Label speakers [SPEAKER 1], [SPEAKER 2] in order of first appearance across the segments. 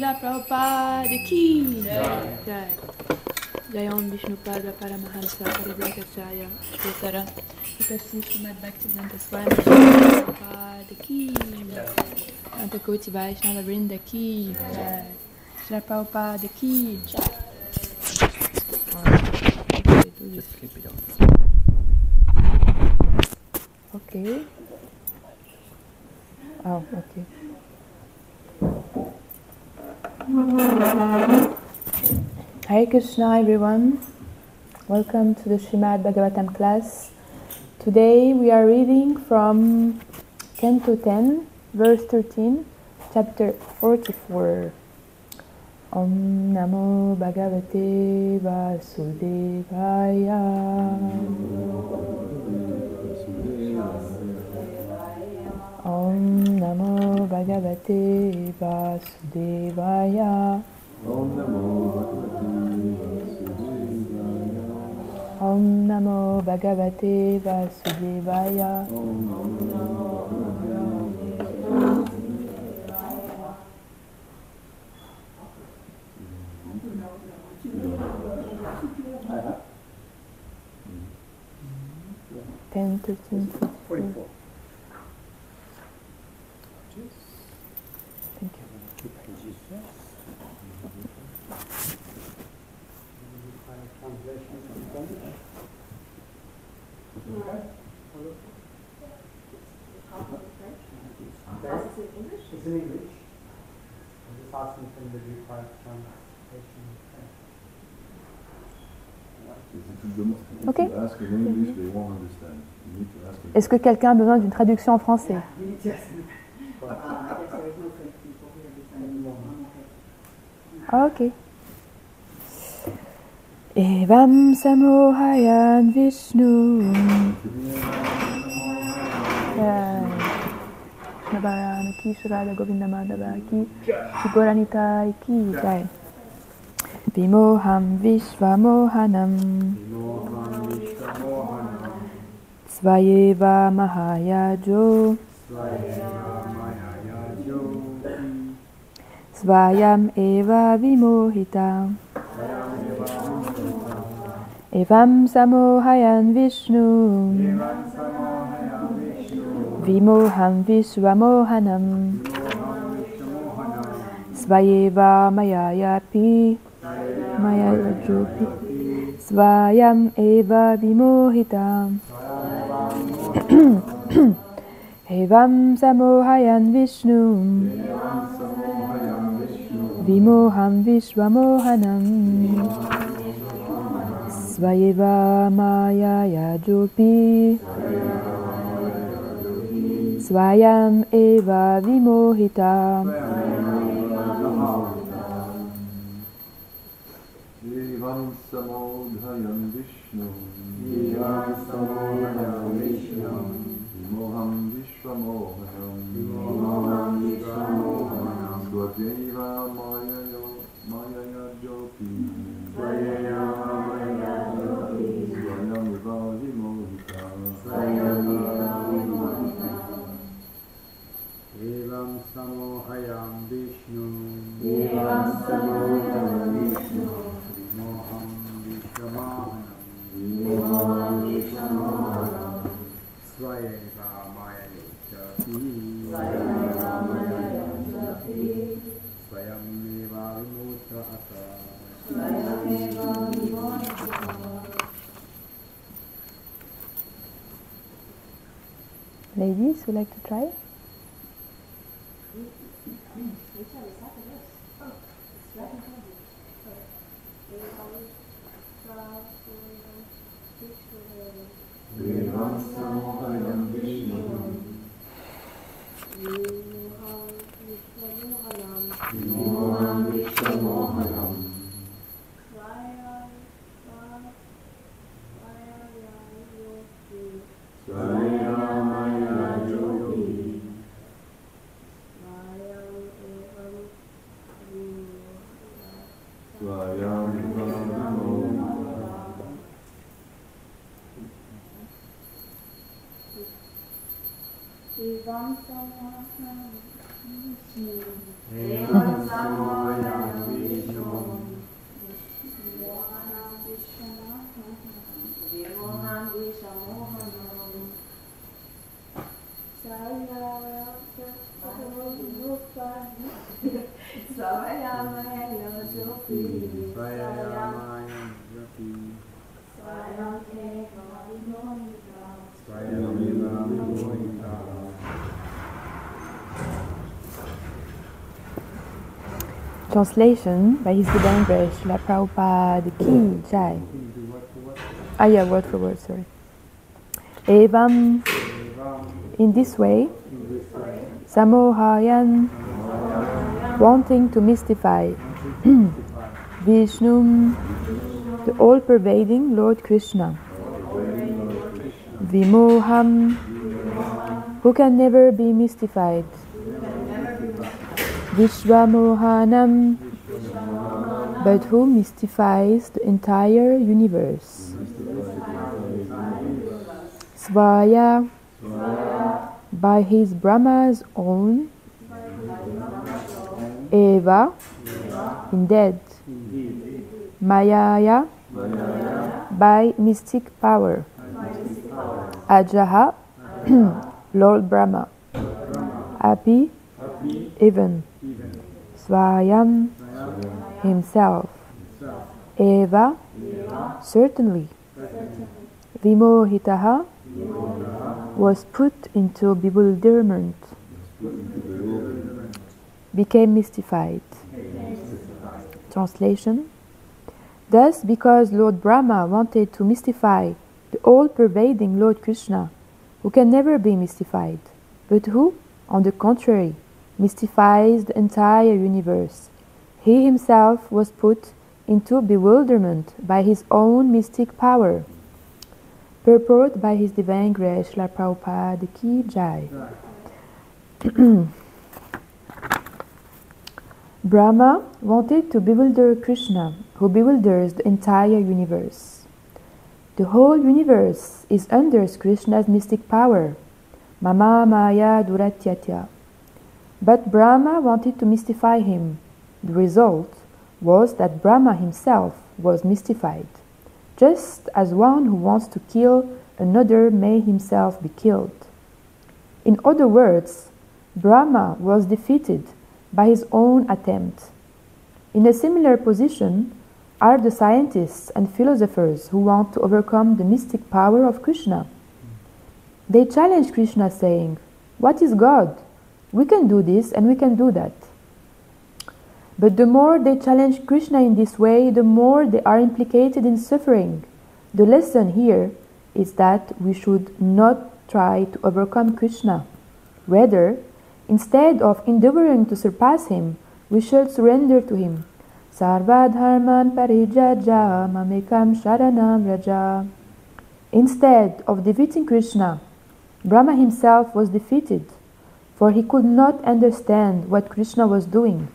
[SPEAKER 1] Srila Prabhupada ki Jai. Jai Om Vishnupada Paramahansa Parivakacharya Shotara Ikasi Srimad Bhaktivedanta Swami Prabhupada ki Anta Koti Vaishnava Vrinda ki Jai. Srila Prabhupada ki Jai.
[SPEAKER 2] Just clip it on.
[SPEAKER 1] Okay. Oh, okay. Hare Krishna, everyone. Welcome to the Srimad Bhagavatam class. Today we are reading from Canto 10, verse 13, chapter 44. Om Namo Bhagavate Vasudevaya. Om Namo Bhagavate Vasudevaya.
[SPEAKER 3] Om Namo Vasudevaya.
[SPEAKER 1] Om Namo Bhagavate Vasudevaya. Ten, 13, 44. Thank you.
[SPEAKER 4] It's in English. I'm just asking from the required translation.
[SPEAKER 3] Okay. If you ask in English, they won't understand. You need to ask in
[SPEAKER 1] Est-ce que quelqu'un a besoin d'une traduction en français? Ok. Evam samohayan Vishnu Nabarana ki Shurada Govinda Madhava ki Shigoranita ki Jai. Vimoham Vishvamohanam Svayeva Mahayajo Svayam Eva Vimohita Evam Samohayan Vishnu Vimoham Vishvamohanam Svayeva Mayayapi Mayayajopi Svayam Eva Vimohita Evam Samohayan Vishnu Vimoham Vishvamohanam Svayeva Mayayajopi Svayam Eva Vimohita.
[SPEAKER 3] Evam samodhayam Vishnu Vimoham Vishvamohanam Svayeva Mayayajopi Svayam Eva Vimohita.
[SPEAKER 4] Evam samohayam Vishnu Vimoham Vishvamohanam Svayeva Mayayajopi Swayam Eva Vimohita.
[SPEAKER 1] Ladies, would like to try?
[SPEAKER 3] Evam samohayam Vishnu Vimoham Vishvamohanam Svayeva Mayayajopi Svayam Eva Vimohita.
[SPEAKER 5] Evam samohayam
[SPEAKER 1] Translation by His Divine Grace, Srila Prabhupada Ki Jai. Yeah, word for word, sorry. Evam, in this way, Samohayan, wanting to mystify, Vishnum, the all-pervading Lord Krishna, Vimoham, who can never be mystified, Vishwamohanam, but who mystifies the entire universe. Svaya, by his Brahma's own. Eva, indeed. Mayaya, by mystic power. Ajaha, Lord Brahma. Api, even. Swayam, himself. Eva, certainly. Vimohitaha, was put into bewilderment, became mystified. Translation. Thus, because Lord Brahma wanted to mystify the all-pervading Lord Krishna, who can never be mystified, but who, on the contrary, mystifies the entire universe, he himself was put into bewilderment by his own mystic power. Purport by His Divine Grace, Srila Prabhupada Ki Jai. Brahma wanted to bewilder Krishna, who bewilders the entire universe. The whole universe is under Krishna's mystic power, Mama Maya Duratyatya. But Brahma wanted to mystify him. The result was that Brahma himself was mystified, just as one who wants to kill another may himself be killed. In other words, Brahma was defeated by his own attempt. In a similar position are the scientists and philosophers who want to overcome the mystic power of Krishna. They challenge Krishna saying, "What is God? We can do this and we can do that." But the more they challenge Krishna in this way, the more they are implicated in suffering. The lesson here is that we should not try to overcome Krishna. Rather, instead of endeavoring to surpass him, we should surrender to him. Sarva dharman parijaja mamekam sharanam raja. Instead of defeating Krishna, Brahma himself was defeated, for he could not understand what Krishna was doing.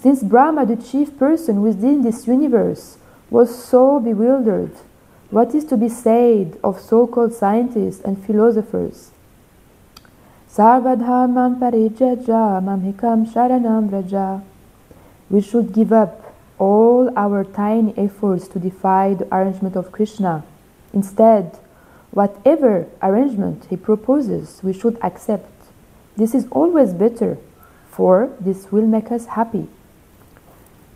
[SPEAKER 1] Since Brahma, the chief person within this universe, was so bewildered, what is to be said of so-called scientists and philosophers? Sarvadharman parijaja mamhikam sharanam raja. We should give up all our tiny efforts to defy the arrangement of Krishna. Instead, whatever arrangement he proposes, we should accept. This is always better, for this will make us happy.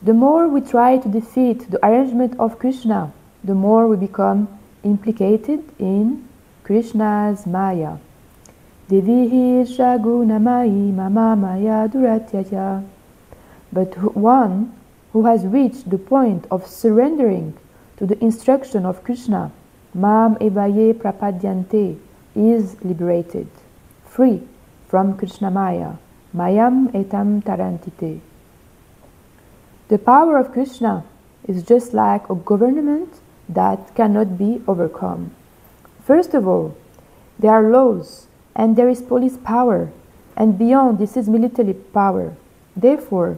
[SPEAKER 1] The more we try to defeat the arrangement of Krishna, the more we become implicated in Krishna's Maya. Devihi shagunamai mama maya duratyaya. But one who has reached the point of surrendering to the instruction of Krishna, mam evaye prapadyante, is liberated, free from Krishna Maya, mayam etam tarantite. The power of Krishna is just like a government that cannot be overcome. First of all, there are laws, and there is police power, and beyond this is military power. Therefore,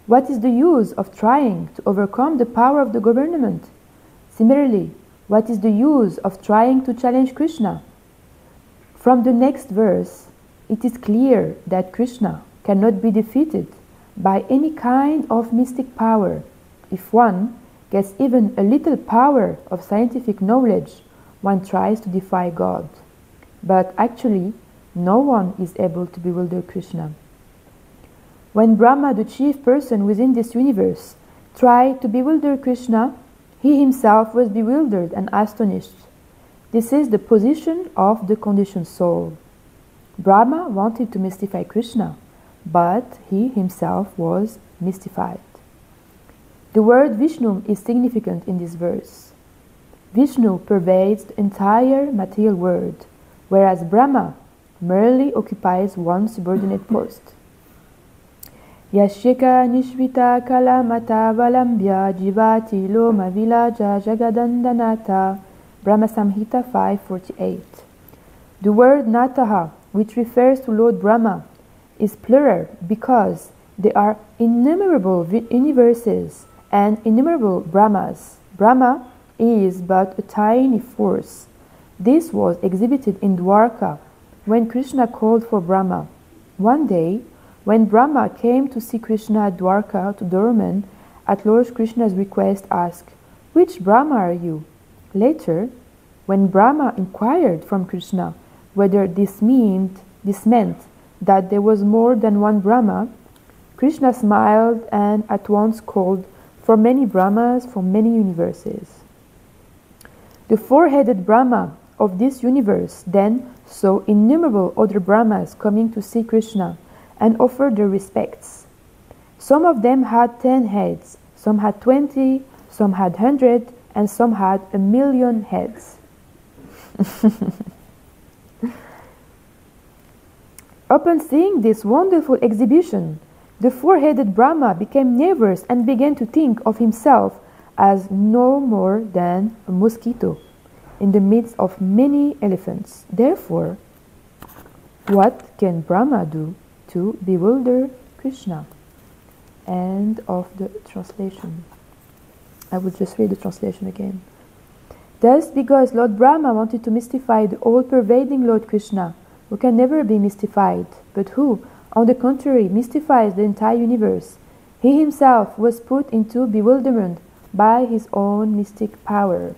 [SPEAKER 1] what is the use of trying to overcome the power of the government? Similarly, what is the use of trying to challenge Krishna? From the next verse, it is clear that Krishna, cannot be defeated by any kind of mystic power. If one gets even a little power of scientific knowledge, one tries to defy God. But actually, no one is able to bewilder Krishna. When Brahma, the chief person within this universe, tried to bewilder Krishna, he himself was bewildered and astonished. This is the position of the conditioned soul. Brahma wanted to mystify Krishna, but he himself was mystified. The word Vishnu is significant in this verse. Vishnu pervades the entire material world, whereas Brahma merely occupies one subordinate post. Yashika nishvita kalamata valambhya jivati loma vilaja jagadandanata. Brahma Samhita 5:48. The word Nataha, which refers to Lord Brahma, is plural because there are innumerable universes and innumerable Brahmas. Brahma is but a tiny force. This was exhibited in Dwarka when Krishna called for Brahma. One day, when Brahma came to see Krishna at Dwarka, to Doraman, at Lord Krishna's request, asked, "Which Brahma are you?" Later, when Brahma inquired from Krishna whether this meant that there was more than one Brahma, Krishna smiled and at once called for many Brahmas from many universes. The four-headed Brahma of this universe then saw innumerable other Brahmas coming to see Krishna and offered their respects. Some of them had 10 heads, some had 20, some had 100, and some had 1,000,000 heads. Upon seeing this wonderful exhibition, the four-headed Brahma became nervous and began to think of himself as no more than a mosquito in the midst of many elephants. Therefore, what can Brahma do to bewilder Krishna? End of the translation. I will just read the translation again. Thus, because Lord Brahma wanted to mystify the all-pervading Lord Krishna, who can never be mystified, but who, on the contrary, mystifies the entire universe, he himself was put into bewilderment by his own mystic power.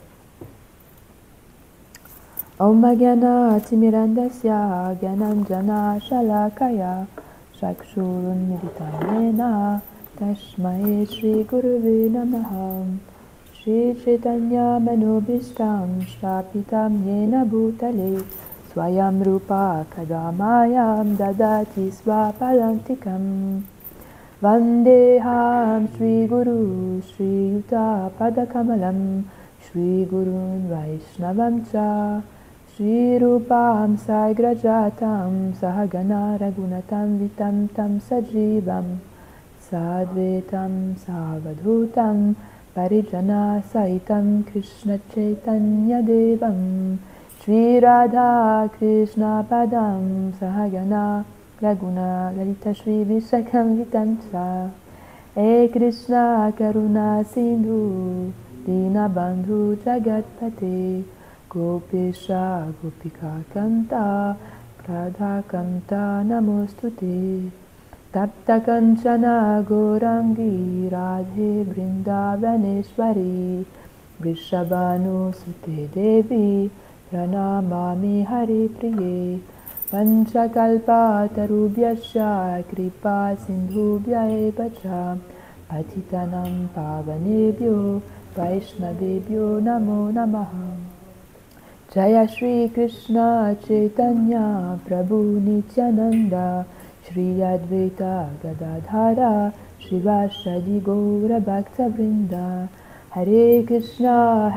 [SPEAKER 1] Om Gyana Timirandasya Gyananjana Shalakaya Chakshurun Meditanena Tashmai Shri Guruve Namaha Shri Chaitanya Manobishtam Shrapitam Yena Bhutale Swayam Rupa Kadamayam Dadati Swapalantikam Vandeham Shri Guru Shri Yuta Padakamalam Shri Gurun Vaishnavam Cha Shri Rupam Saigrajatam Sahagana Ragunatam Vitam Tam Sajivam Sadvetam Savadhutam Parijana Saitam Krishna Chaitanya Devam Shri Radha Krishna Padam Sahagana Raguna Lalita Shri Vishakam Vitamsa E Krishna Karuna Sindhu Dina Bandhu Jagatpate Gopesha Gopika Kanta Radha Kanta Namostute Tapta Kanchana Gorangi Radhe Vrindavaneshwari Vrishabhanu Sute Devi Pranamami Hari Priye Panchakalpa Tarubhyasya Kripa Sindhubhya Evacha Patitanam Pavanebhyo Vaishnavebhyo Namo Namaha Jaya Shri Krishna Chaitanya Prabhu Nityananda Shri Advaita Gadadhara Shivashadi Gaura Bhakta Vrinda Hare Krishna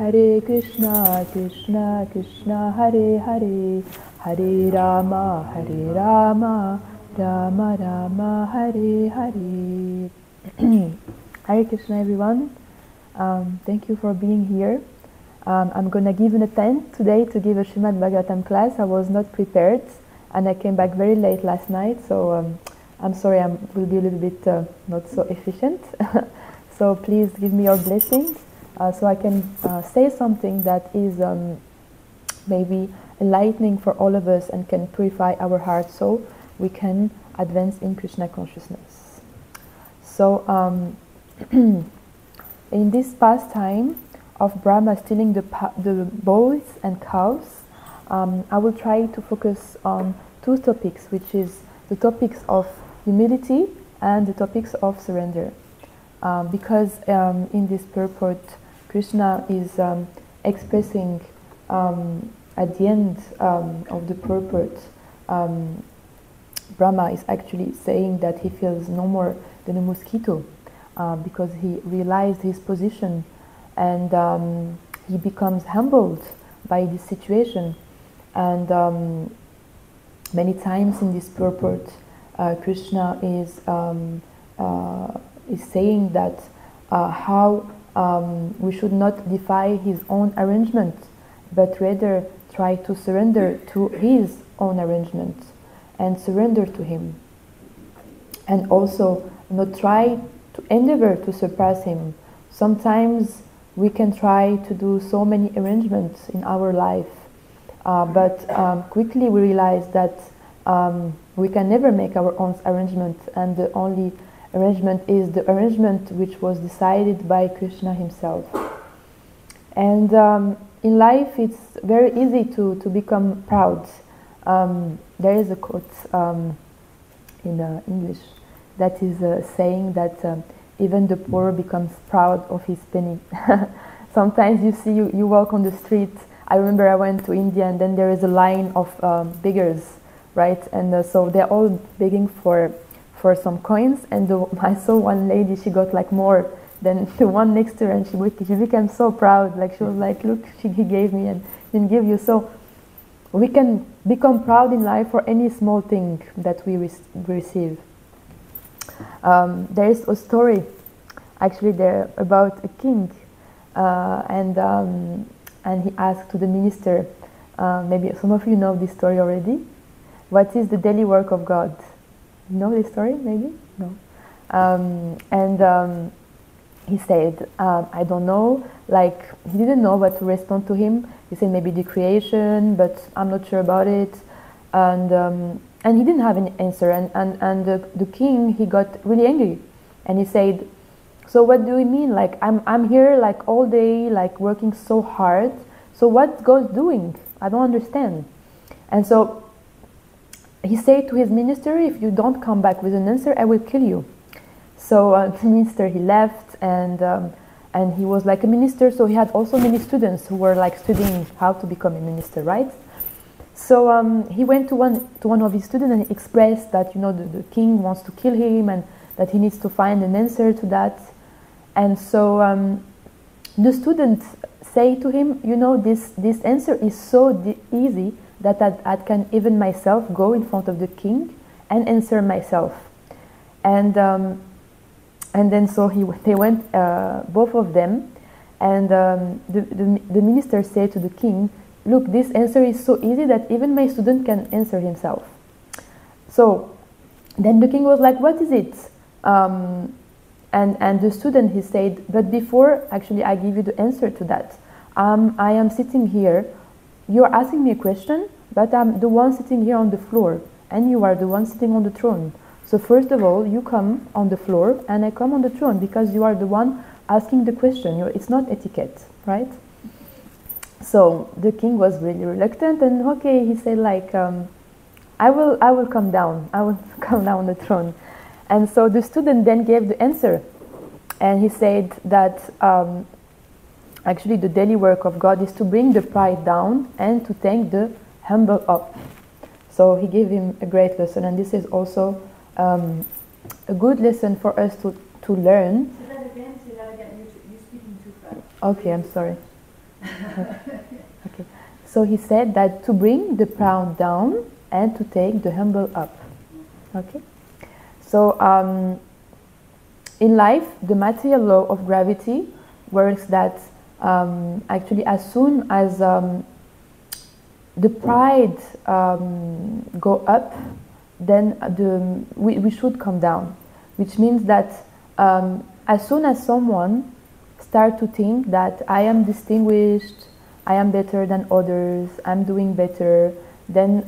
[SPEAKER 1] Krishna Krishna Hare Hare Hare Rama Rama Rama Hare Hare. Hare Krishna everyone. Thank you for being here. I'm gonna give an attempt today to give a Srimad Bhagavatam class. I was not prepared and I came back very late last night, so I'm sorry I will be a little bit not so efficient. So please give me your blessings so I can say something that is maybe enlightening for all of us and can purify our hearts so we can advance in Krishna consciousness. So in this pastime of Brahma stealing the bulls and cows, I will try to focus on two topics, which is the topics of humility and the topics of surrender. Because in this purport, Krishna is expressing at the end of the purport, Brahma is actually saying that he feels no more than a mosquito because he realized his position, and he becomes humbled by this situation. And many times in this purport, Krishna is saying that how we should not defy his own arrangement, but rather try to surrender to his own arrangement and surrender to him, and also not try to endeavor to surpass him. Sometimes we can try to do so many arrangements in our life, but quickly we realize that we can never make our own arrangement, and the only arrangement is the arrangement which was decided by Krishna himself. And in life it's very easy to become proud. There is a quote in English that is saying that even the poor becomes proud of his penny. Sometimes you walk on the street. I remember I went to India, and then there is a line of beggars, right? And so they're all begging for some coins, and I saw one lady, she got like more than the one next to her, and she became so proud. Like she was like, look, he gave me and didn't give you. So we can become proud in life for any small thing that we receive. There is a story actually there about a king, and he asked to the minister, maybe some of you know this story already, what is the daily work of God? You know this story, maybe? No. And he said, I don't know, like he didn't know what to respond to him. He said maybe the creation, but I'm not sure about it. And he didn't have an answer, and the king, he got really angry, and he said, so what do you mean? Like I'm here like all day, like working so hard. So what's God doing? I don't understand. And so he said to his minister, if you don't come back with an answer, I will kill you. So the minister, he left, and he was like a minister, so he had also many students who were like studying how to become a minister, right? So he went to one of his students and expressed that, you know, the king wants to kill him, and that he needs to find an answer to that. And so the student say to him, you know, this answer is so easy that I can even myself go in front of the king and answer myself. And then so they went, both of them, and the minister said to the king, look, this answer is so easy that even my student can answer himself. So then the king was like, what is it? And the student, he said, but before actually I give you the answer to that, I am sitting here, you're asking me a question, but I'm the one sitting here on the floor, and you are the one sitting on the throne. So first of all, you come on the floor, and I come on the throne, because you are the one asking the question. It's not etiquette, right? So the king was really reluctant, and okay, he said like, I will come down. I will come down on the throne. And so the student then gave the answer, and he said that actually the daily work of God is to bring the pride down and to take the humble up. So he gave him a great lesson, and this is also a good lesson for us to learn.
[SPEAKER 5] Say that again. You're speaking too fast.
[SPEAKER 1] Okay, I'm sorry. Okay. So he said that to bring the proud down and to take the humble up. Okay. So in life, the material law of gravity works that actually as soon as the pride go up, then we should come down, which means that as soon as someone start to think that I am distinguished, I am better than others, I'm doing better, then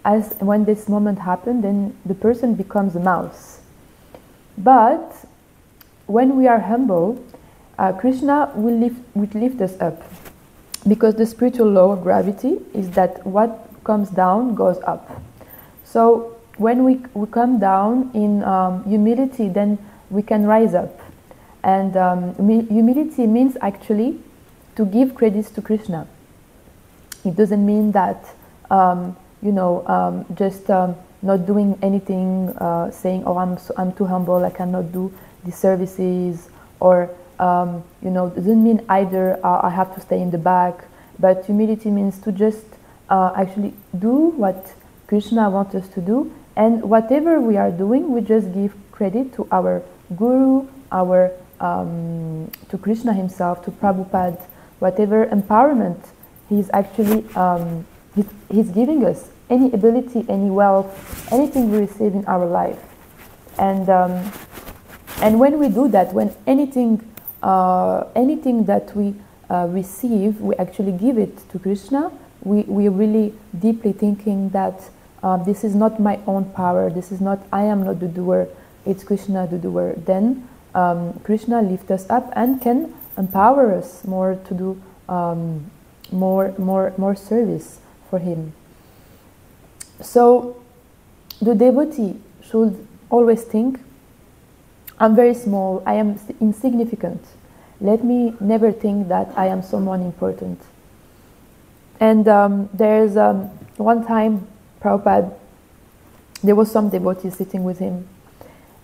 [SPEAKER 1] as when this moment happened, then the person becomes a mouse. But when we are humble, Krishna will lift us up, because the spiritual law of gravity is that what comes down goes up. So when we come down in humility, then we can rise up. And humility means actually to give credits to Krishna. It doesn't mean that just not doing anything, saying, "Oh, I'm too humble, I cannot do the services," or doesn't mean either I have to stay in the back. But humility means to just actually do what Krishna wants us to do, and whatever we are doing, we just give credit to our Guru, to Krishna himself, to Prabhupada, whatever empowerment he's actually he's giving us, any ability, any wealth, anything we receive in our life. And when we do that, when anything that we receive, we actually give it to Krishna, we are really deeply thinking that this is not my own power, this is not, I am not the doer, it's Krishna the doer. Then Krishna lifts us up and can empower us more to do more service for him. So the devotee should always think, I'm very small, I am insignificant. Let me never think that I am someone important. And there's one time, Prabhupada, there was some devotees sitting with him.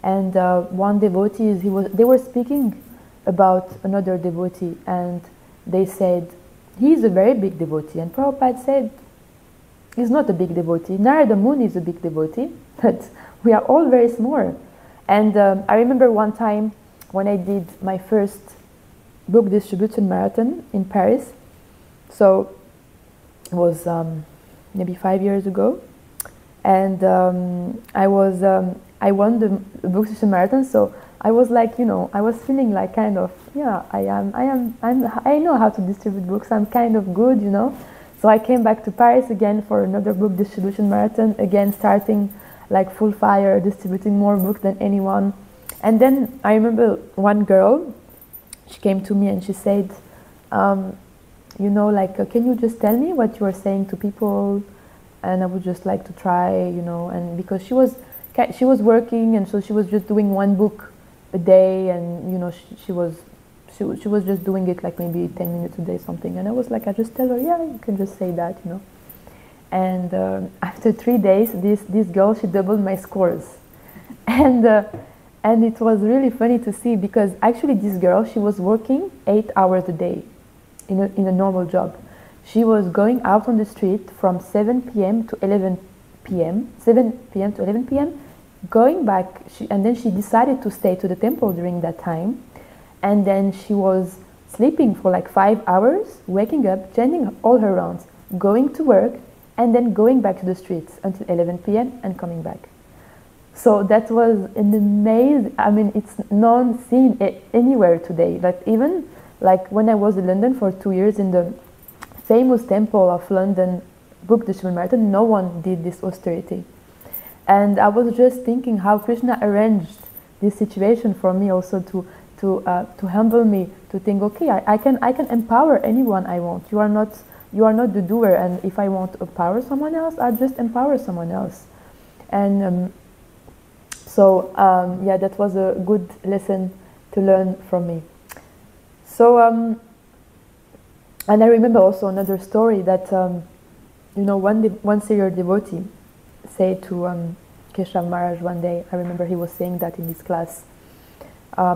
[SPEAKER 1] And one devotee, they were speaking about another devotee, and they said, he's a very big devotee. And Prabhupada said, he's not a big devotee. Narada Muni is a big devotee, but we are all very small. And I remember one time when I did my first book distribution marathon in Paris. So it was maybe 5 years ago. And I won the book distribution marathon. So I was like, I was feeling like kind of, I know how to distribute books. I'm kind of good, So I came back to Paris again for another book distribution marathon, again starting like full fire, distributing more books than anyone. And then I remember one girl, she came to me and she said, can you just tell me what you are saying to people? And I would just like to try, and because she was working, and so she was just doing one book a day, and she was just doing it like maybe 10 minutes a day, something. And I was like, I just tell her, yeah, you can just say that, And after 3 days, this girl, she doubled my scores, and it was really funny to see, because actually this girl, she was working 8 hours a day in a normal job. She was going out on the street from 7 p.m. to 11 p.m., 7 p.m. to 11 p.m., going back, and then she decided to stay to the temple during that time, and then she was sleeping for like 5 hours, waking up, changing all her rounds, going to work, and then going back to the streets until 11 p.m. and coming back. So that was an amazing, it's not seen anywhere today. Like even like when I was in London for 2 years in the famous temple of London book distribution marathon, no one did this austerity. And I was just thinking how Krishna arranged this situation for me also to humble me, to think, okay, I can empower anyone I want. You are not the doer, and if I want to empower someone else, I'll just empower someone else. And that was a good lesson to learn from me. So, and I remember also another story that, one serial devotee said to Keshav Maharaj one day. I remember he was saying that in his class,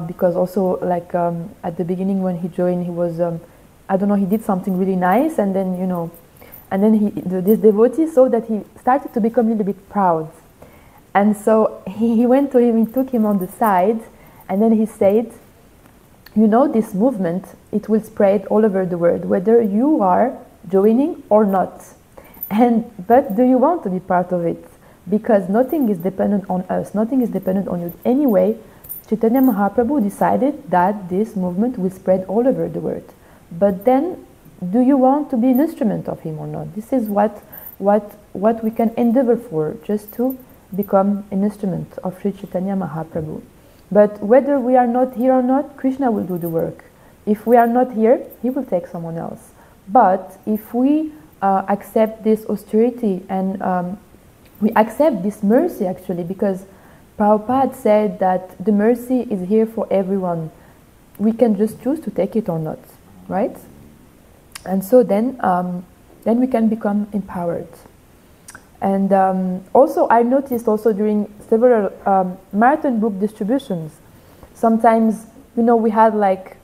[SPEAKER 1] because also like at the beginning when he joined, he was, he did something really nice, and then, this devotee saw that he started to become a little bit proud. And so he went to him, he took him on the side, and then he said, this movement, it will spread all over the world, whether you are joining or not. But do you want to be part of it? Because nothing is dependent on us, nothing is dependent on you. Anyway, Chaitanya Mahaprabhu decided that this movement will spread all over the world. But then, do you want to be an instrument of him or not? This is what what we can endeavor for, just to become an instrument of Sri Chaitanya Mahaprabhu. But whether we are not here or not, Krishna will do the work. If we are not here, he will take someone else. But if we accept this austerity and we accept this mercy, actually, because Prabhupada said that the mercy is here for everyone. We can just choose to take it or not, right? And so then we can become empowered. And also, I noticed also during several marathon book distributions, sometimes, we had like,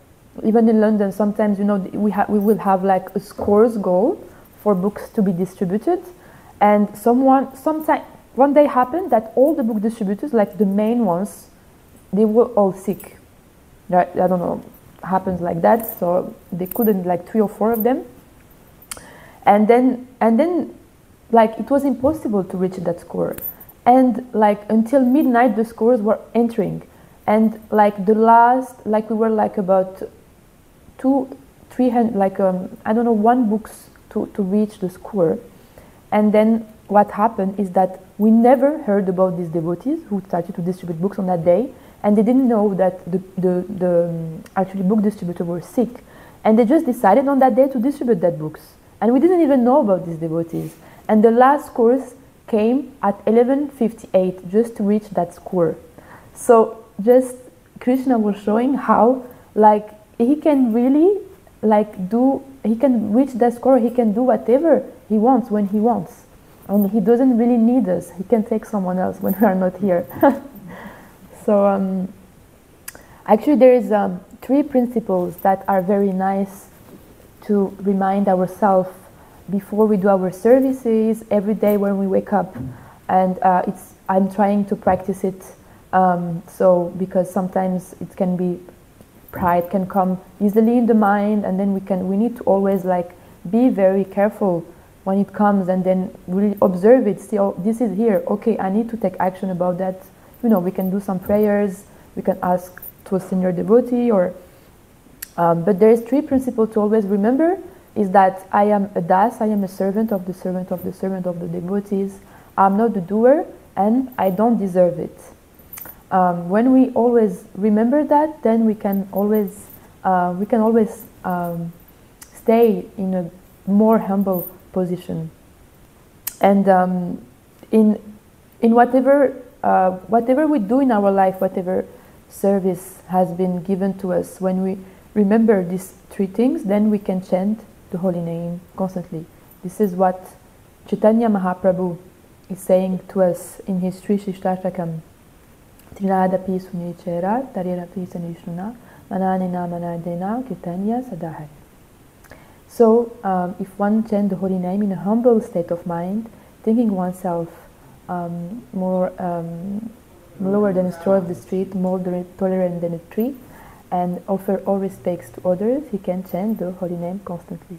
[SPEAKER 1] even in London, sometimes, we will have like a scores goal for books to be distributed. And one day happened that all the book distributors, like the main ones, they were all sick. I don't know, happens like that. So they couldn't, like 3 or 4 of them. And then like it was impossible to reach that score. And like until midnight, the scores were entering. And like the last, like we were like about 200-300, like I don't know, 1 books to reach the score. And then what happened is that we never heard about these devotees who started to distribute books on that day, and they didn't know that the actually book distributor were sick, and they just decided on that day to distribute that books, and we didn't even know about these devotees. And the last scores came at 11:58 just to reach that score. So just Krishna was showing how like he can really he can reach that score, he can do whatever he wants when he wants. And he doesn't really need us. He can take someone else when we are not here. So actually there is 3 principles that are very nice to remind ourselves before we do our services, every day when we wake up. And I'm trying to practice it. So because sometimes it can be, pride can come easily in the mind, and then we need to always like be very careful when it comes, and then really observe it. See, oh, this is here. Okay, I need to take action about that. We can do some prayers. We can ask to a senior devotee, or. But there is 3 principles to always remember: is that I am a das, I am a servant of the servant of the servant of the devotees. I'm not the doer, and I don't deserve it. When we always remember that, then we can always stay in a more humble position. And in whatever we do in our life, whatever service has been given to us, when we remember these 3 things, then we can chant the holy name constantly. This is what Chaitanya Mahaprabhu is saying to us in his Sri Shishtastakam. Trinadapi sunichera tarirapi sanishruna mananina manadena kirtanya sadahai. So, if one chants the holy name in a humble state of mind, thinking oneself more lower than a straw of the street, more tolerant than a tree, and offer all respects to others, he can chant the holy name constantly.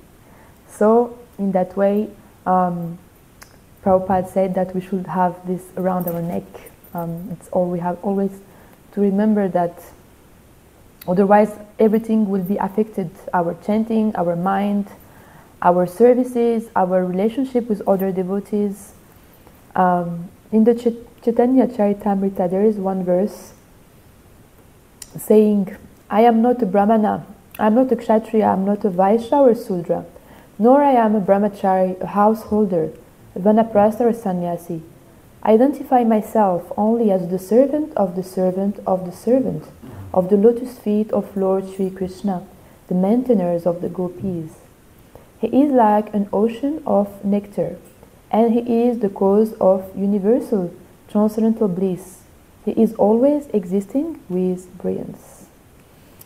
[SPEAKER 1] So, in that way, Prabhupada said that we should have this around our neck. It's all we have always to remember that. Otherwise, everything will be affected. Our chanting, our mind, our services, our relationship with other devotees. In the Chaitanya Charitamrita, there is one verse saying, I am not a Brahmana, I am not a Kshatriya, I am not a Vaishya or a Sudra, nor I am a Brahmachari, a householder, a Vanaprastha or a Sannyasi. I identify myself only as the servant of the servant of the servant of the lotus feet of Lord Sri Krishna, the maintainers of the gopis. He is like an ocean of nectar, and he is the cause of universal transcendental bliss. He is always existing with brilliance.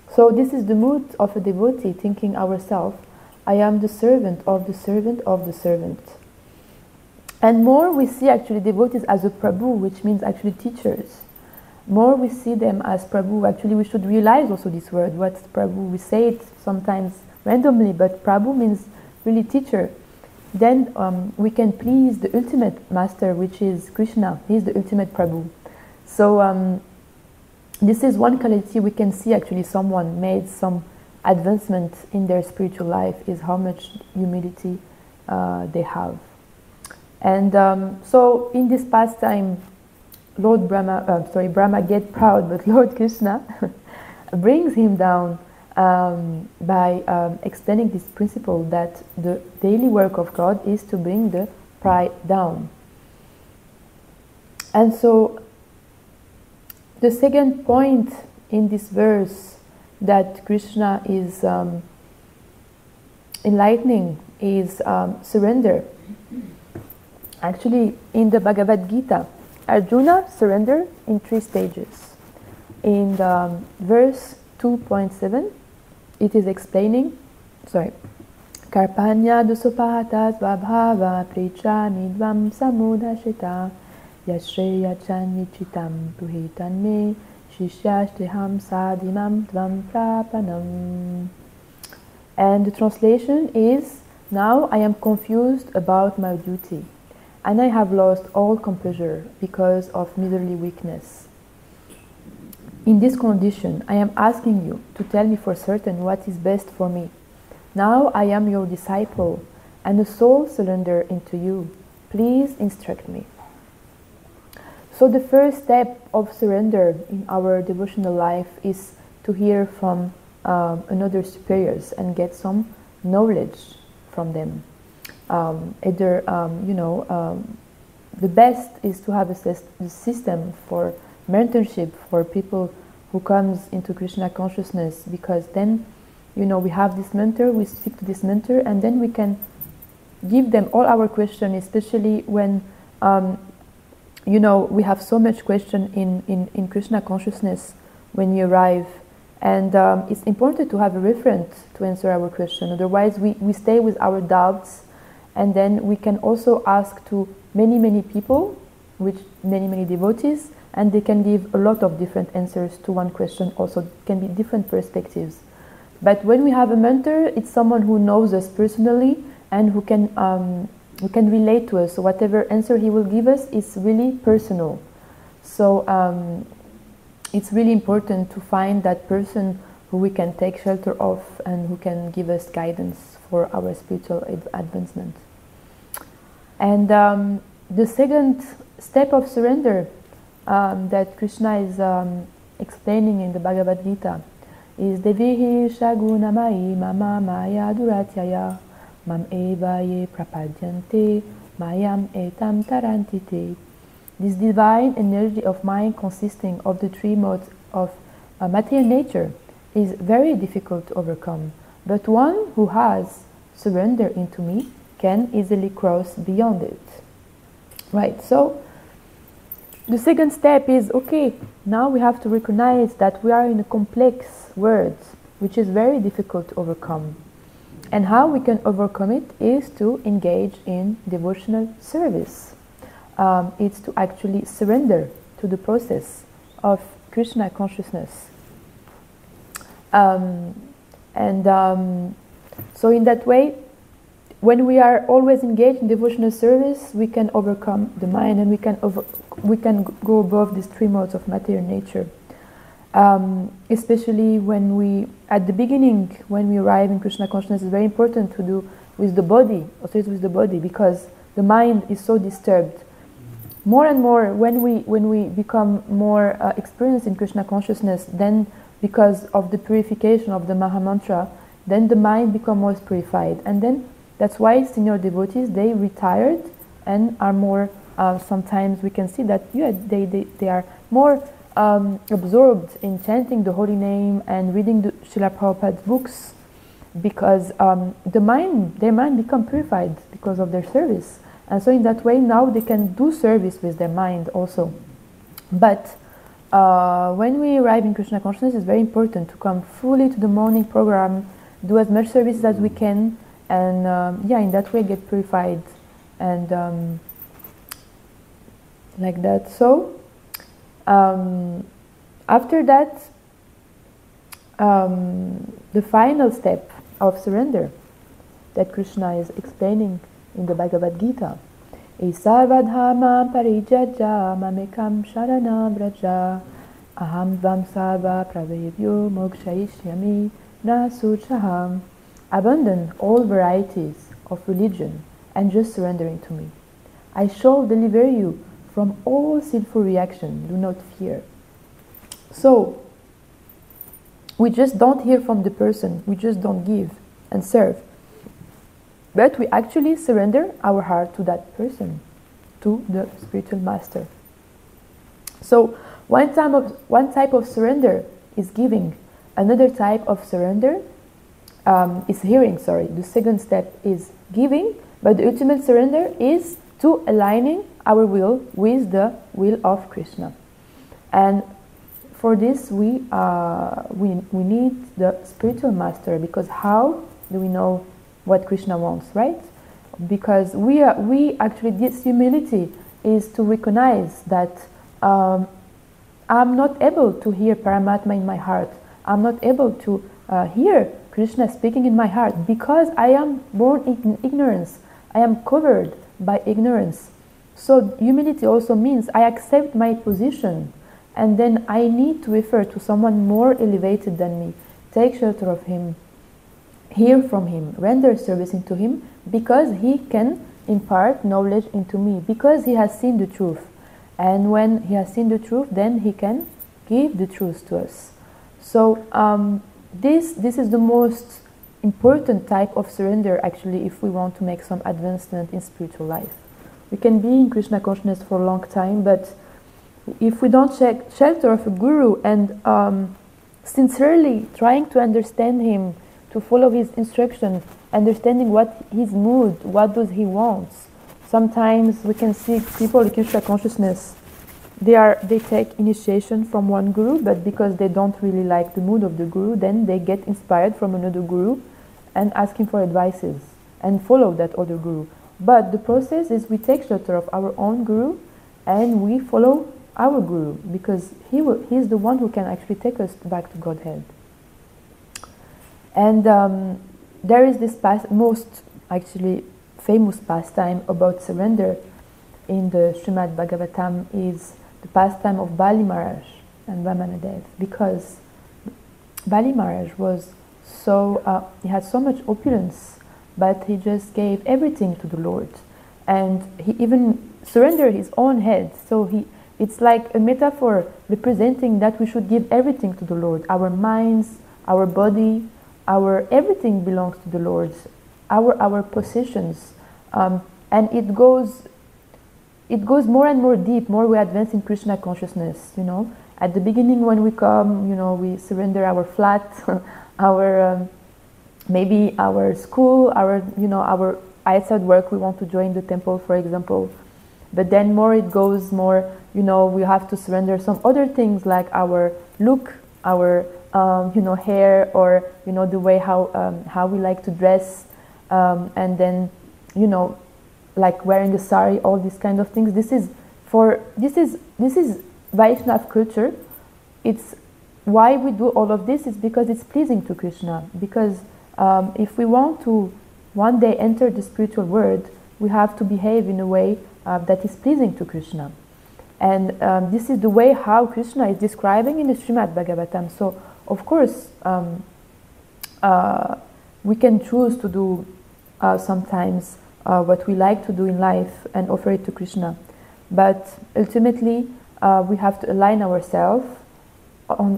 [SPEAKER 1] So this is the mood of a devotee, thinking ourselves, I am the servant of the servant of the servant. And more we see actually devotees as a Prabhu, which means actually teachers. More we see them as Prabhu. Actually, we should realize also this word. What's Prabhu? We say it sometimes randomly, but Prabhu means really teacher. Then we can please the ultimate master, which is Krishna. He is the ultimate Prabhu. So this is one quality we can see actually someone made some advancement in their spiritual life, is how much humility they have. And so in this pastime, Brahma gets proud, but Lord Krishna brings him down by explaining this principle that the daily work of God is to bring the pride down. And so the second point in this verse that Krishna is enlightening is surrender. Actually, in the Bhagavad Gita, Arjuna surrendered in 3 stages. In the verse 2.7, it is explaining, Karpanya dusupata svabhava prichami dvam samudashita yashreya channichitam puhitan me shishyashteham sadimam dvam prapanam. And the translation is, now I am confused about my duty, and I have lost all composure because of miserly weakness. In this condition, I am asking you to tell me for certain what is best for me. Now I am your disciple, and a soul surrender into you. Please instruct me. So the first step of surrender in our devotional life is to hear from another superiors and get some knowledge from them. The best is to have a system for mentorship for people who comes into Krishna consciousness, because then, we have this mentor, we speak to this mentor, and then we can give them all our questions, especially when, we have so much question in Krishna consciousness when you arrive. And it's important to have a reference to answer our question. Otherwise, we stay with our doubts, and then we can also ask to many people, which many devotees, and they can give a lot of different answers to one question. Also, can be different perspectives. But when we have a mentor, it's someone who knows us personally and who can relate to us. So whatever answer he will give us is really personal. So it's really important to find that person who we can take shelter of and who can give us guidance for our spiritual advancement. And the second step of surrender that Krishna is explaining in the Bhagavad Gita is Devihi Shagunamai Mama Maya Duratyaya Mam Eva Ye Prapadyante Mayam Etam Tarantite. This divine energy of mind consisting of the 3 modes of material nature is very difficult to overcome, but one who has surrender into me can easily cross beyond it. Right, so the second step is, okay, now we have to recognize that we are in a complex world, which is very difficult to overcome. And how we can overcome it is to engage in devotional service. It's to actually surrender to the process of Krishna consciousness. So in that way, when we are always engaged in devotional service, we can overcome the mind, and we can go above these 3 modes of material nature. Especially when we, at the beginning, when we arrive in Krishna consciousness, it's very important to do with the body, because the mind is so disturbed. More and more, when we become more experienced in Krishna consciousness, then because of the purification of the Maha Mantra, then the mind becomes more purified, and then that's why senior devotees, they retired and are more. Sometimes we can see that they are more absorbed in chanting the holy name and reading the Srila Prabhupada's books, because their mind become purified because of their service. And so in that way, now they can do service with their mind also. But when we arrive in Krishna consciousness, it's very important to come fully to the morning program, do as much service as we can, and in that way get purified, and like that. So after that, the final step of surrender that Krishna is explaining in the Bhagavad Gita is Sarvadharma Parijaja Mamekam Sharana Vraja Aham Dvam Sarva Pravevyo Mokshayishyami Na Suchaham. Abandon all varieties of religion and just surrendering to me. I shall deliver you from all sinful reaction. Do not fear. So, we just don't hear from the person. We just don't give and serve. But we actually surrender our heart to that person, to the spiritual master. So, one type of surrender is giving. Another type of surrender is hearing, The second step is giving, but the ultimate surrender is to aligning our will with the will of Krishna. And for this we need the spiritual master, because how do we know what Krishna wants, right? Because we actually, this humility is to recognize that I'm not able to hear Paramatma in my heart. I'm not able to hear Krishna speaking in my heart because I am born in ignorance. I am covered by ignorance. So humility also means I accept my position, and then I need to refer to someone more elevated than me, take shelter of him, hear from him, render service into him, because he can impart knowledge into me, because he has seen the truth. And when he has seen the truth, then he can give the truth to us. So this is the most important type of surrender, actually, if we want to make some advancement in spiritual life. We can be in Krishna consciousness for a long time, but if we don't check shelter of a guru and sincerely trying to understand him, to follow his instruction, understanding what his mood, what does he want. Sometimes we can see people in Krishna consciousness, they take initiation from one guru, but because they don't really like the mood of the guru, then they get inspired from another guru and ask him for advices and follow that other guru. But the process is we take shelter of our own guru and we follow our guru, because he's the one who can actually take us back to Godhead. And there is this most actually famous pastime about surrender in the Srimad Bhagavatam is the pastime of Bali Maharaj and Vamanadev, because Bali Maharaj was he had so much opulence, but he just gave everything to the Lord, and he even surrendered his own head. So it's like a metaphor representing that we should give everything to the Lord. Our minds, our body, everything belongs to the Lord. Our possessions, and it goes more and more deep, more we advance in Krishna consciousness. At the beginning when we come, we surrender our flat, maybe our school, our outside work. We want to join the temple, for example. But then it goes more. We have to surrender some other things like our look, our hair, or the way how we like to dress, and then like wearing a sari, all these kind of things. This is Vaishnav culture. It's why we do all of this is because it's pleasing to Krishna. Because if we want to one day enter the spiritual world, we have to behave in a way that is pleasing to Krishna. And this is the way how Krishna is describing in the Srimad Bhagavatam. So, of course, we can choose to do sometimes what we like to do in life and offer it to Krishna. But ultimately, we have to align ourselves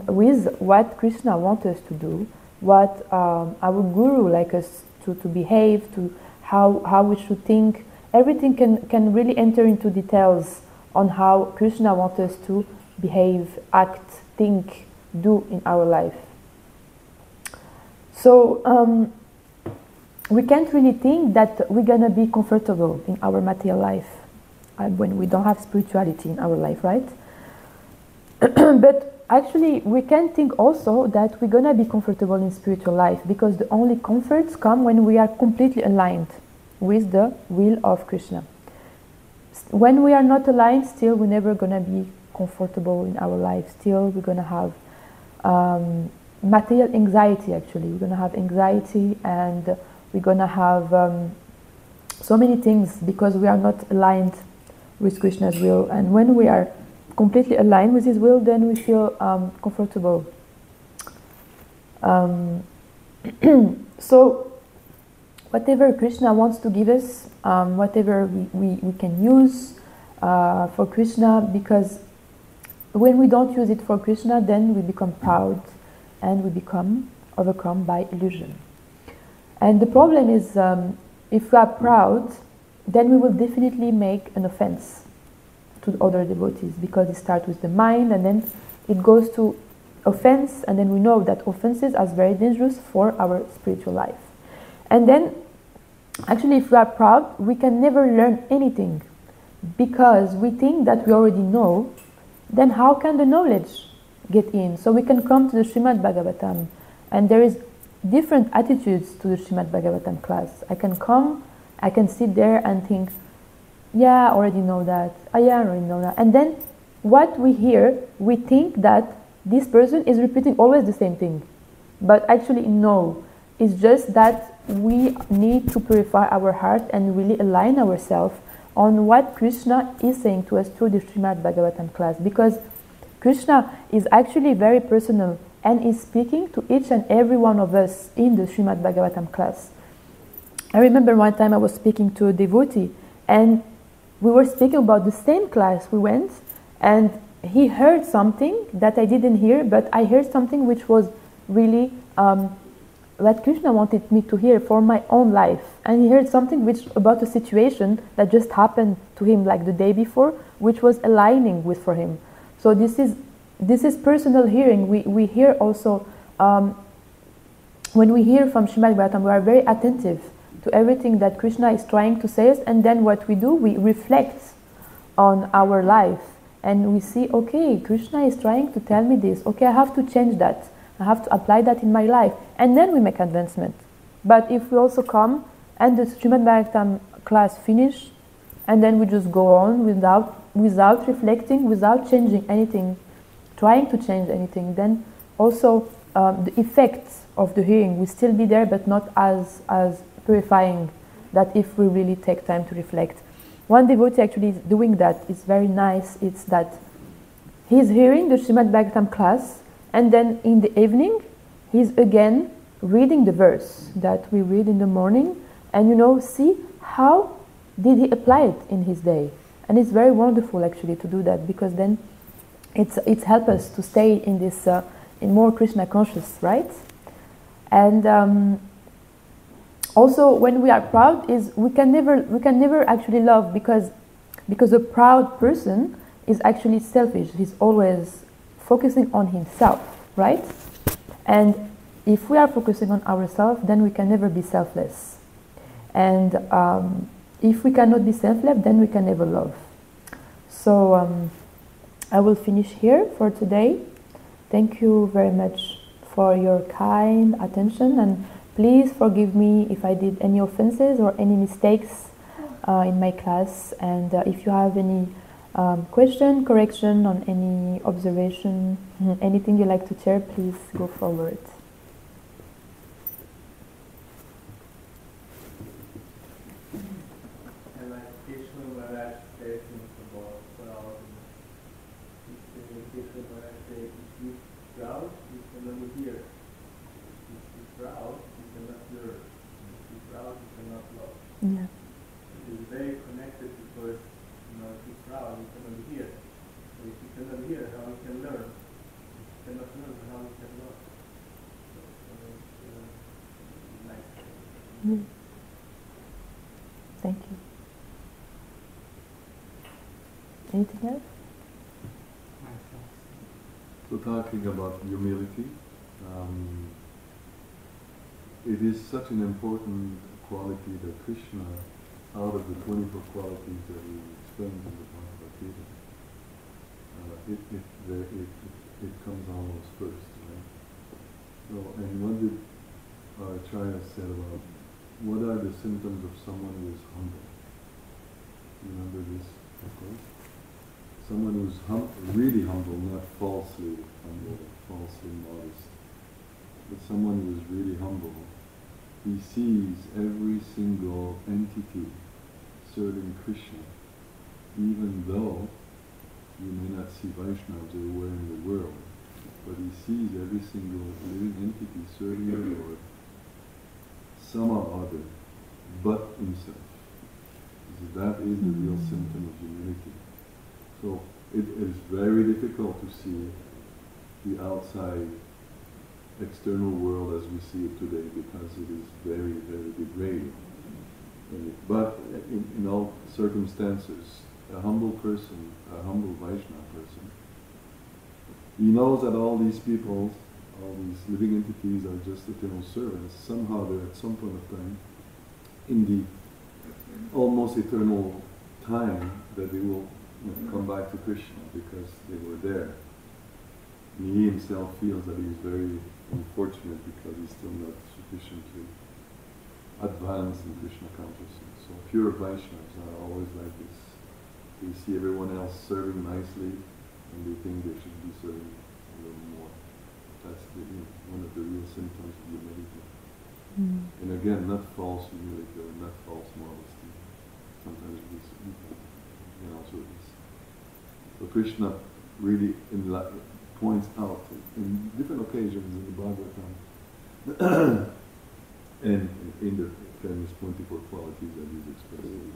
[SPEAKER 1] with what Krishna wants us to do, what our Guru likes us to behave, to how we should think. Everything can really enter into details on how Krishna wants us to behave, act, think, do in our life. So we can't really think that we're gonna be comfortable in our material life when we don't have spirituality in our life, right? But actually we can think also that we're gonna be comfortable in spiritual life, because the only comforts come when we are completely aligned with the will of Krishna. When we are not aligned, still we're never gonna be comfortable in our life. Still we're gonna have material anxiety. Actually, we're gonna have anxiety, and we're gonna have so many things because we are not aligned with Krishna's will. And when we are completely aligned with His will, then we feel comfortable. So whatever Krishna wants to give us, whatever we can use for Krishna, because when we don't use it for Krishna, then we become proud and we become overcome by illusion. And the problem is, if we are proud, then we will definitely make an offense to other devotees, because it starts with the mind and then it goes to offense, and then we know that offenses are very dangerous for our spiritual life. And then, actually, if we are proud, we can never learn anything, because we think that we already know. Then how can the knowledge get in? So we can come to the Srimad Bhagavatam, and there is different attitudes to the Srimad Bhagavatam class. I can come, I can sit there and think, yeah, I already know that. Oh, yeah, I already know that. And then what we hear, we think that this person is repeating always the same thing. But actually, no. It's just that we need to purify our heart and really align ourselves on what Krishna is saying to us through the Srimad Bhagavatam class. Because Krishna is actually very personal and is speaking to each and every one of us in the Srimad Bhagavatam class. I remember one time I was speaking to a devotee, and we were speaking about the same class we went, and he heard something that I didn't hear, but I heard something which was really what Krishna wanted me to hear for my own life. And he heard something which about a situation that just happened to him like the day before, which was aligning with for him. So this is personal hearing. We hear also, when we hear from Srimad Bhagavatam, we are very attentive to everything that Krishna is trying to say us, and then what we do, we reflect on our life, and we see, okay, Krishna is trying to tell me this, okay, I have to change that, I have to apply that in my life, and then we make advancement. But if we also come and the Srimad Bhagavatam class finish, and then we just go on without reflecting, without changing anything, trying to change anything, then also the effects of the hearing will still be there, but not as purifying that if we really take time to reflect. One devotee actually is doing that. It's very nice. It's that he's hearing the Srimad Bhagavatam class, and then in the evening he's again reading the verse that we read in the morning, and see how did he apply it in his day. And it's very wonderful actually to do that, because then it's help us to stay in this in more Krishna conscious, right? And also, when we are proud, we can never actually love, because a proud person is actually selfish. He's always focusing on himself, right? And if we are focusing on ourselves, then we can never be selfless. And if we cannot be selfless, then we can never love. So I will finish here for today. Thank you very much for your kind attention, and please forgive me if I did any offenses or any mistakes in my class. And if you have any question, correction on any observation, anything you like to share, please go forward.
[SPEAKER 6] And like Krishna Maharaj says in the book, Krishna Maharaj says, if you proud, you can only hear. If you proud, you cannot learn. If you proud, you cannot love.
[SPEAKER 1] Yeah.
[SPEAKER 6] It is very connected, because if you're proud, you can only hear. So if you cannot hear, how you can learn? If you cannot learn, how you can love? So it's nice.
[SPEAKER 1] Thank you. Anything else?
[SPEAKER 3] So talking about humility, it is such an important quality that Krishna, out of the 24 qualities that he explains in the Bhagavad Gita, it comes almost first, right? So, and what did Acharya said about what are the symptoms of someone who is humble? Remember this, of course? Someone who's really humble, not falsely humble, falsely modest, but someone who is really humble. He sees every single entity serving Krishna, even though you may not see Vaishnavas everywhere in the world, but he sees every single living entity serving the Lord somehow or other, but himself. So that is the real symptom of humility. So it is very difficult to see the outside external world as we see it today, because it is very, very degrading. But in all circumstances, a humble person, a humble Vaishnava person, he knows that all these people, all these living entities are just eternal servants. Somehow they're at some point of time, in the almost eternal time, that they will come back to Krishna because they were there. And he himself feels that he's very unfortunate because he's still not sufficiently advanced in Krishna consciousness. So pure Vaishnavas are always like this. They see everyone else serving nicely and they think they should be serving a little more. That's one of the real symptoms of humility. And again, not false humility or not false modesty. Sometimes we can also this. So Krishna really points out in different occasions in the Bhagavatam and in the famous 24 qualities that he's expressing.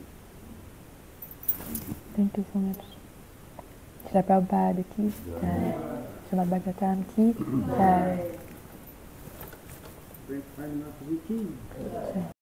[SPEAKER 1] Thank you so much. Shri Prabhupada ki jai. Srimad Bhagavatam ki jai.
[SPEAKER 4] Great Harini Mataji ki.